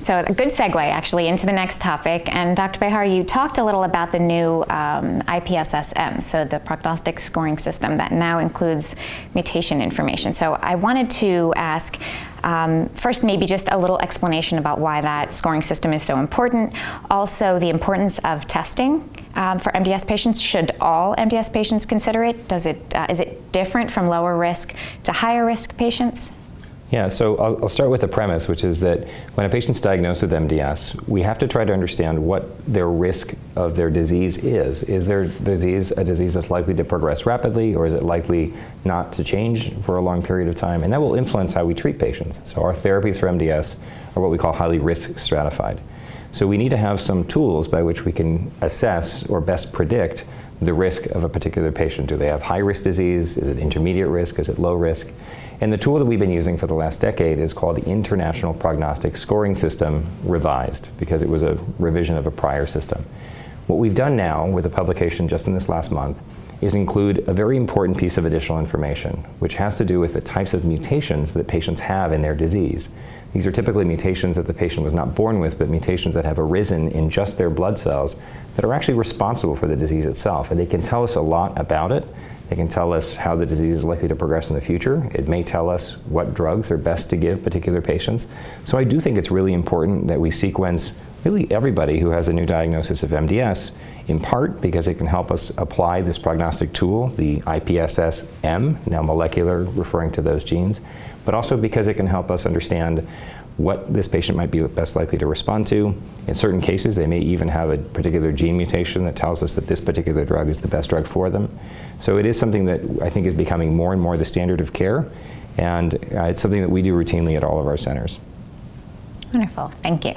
So a good segue actually into the next topic. And Dr. Behar, you talked a little about the new IPSS-M, so the prognostic scoring system that now includes mutation information. So I wanted to ask, first, maybe just a little explanation about why that scoring system is so important. Also, the importance of testing for MDS patients. Should all MDS patients consider it? Is it different from lower risk to higher risk patients? Yeah, so I'll start with the premise, which is that when a patient's diagnosed with MDS, we have to try to understand what their risk of their disease is. Is their disease a disease that's likely to progress rapidly, or is it likely not to change for a long period of time? And that will influence how we treat patients. So our therapies for MDS are what we call highly risk stratified. So we need to have some tools by which we can assess or best predict the risk of a particular patient. Do they have high risk disease? Is it intermediate risk? Is it low risk? And the tool that we've been using for the last decade is called the International Prognostic Scoring System Revised, because it was a revision of a prior system. What we've done now with a publication just in this last month is include a very important piece of additional information, which has to do with the types of mutations that patients have in their disease. These are typically mutations that the patient was not born with, but mutations that have arisen in just their blood cells that are actually responsible for the disease itself. And they can tell us a lot about it. They can tell us how the disease is likely to progress in the future. It may tell us what drugs are best to give particular patients. So I do think it's really important that we sequence really everybody who has a new diagnosis of MDS, in part because it can help us apply this prognostic tool, the IPSS-M, now molecular, referring to those genes, but also because it can help us understand what this patient might be best likely to respond to. In certain cases, they may even have a particular gene mutation that tells us that this particular drug is the best drug for them. So it is something that I think is becoming more and more the standard of care, and it's something that we do routinely at all of our centers. Wonderful, thank you.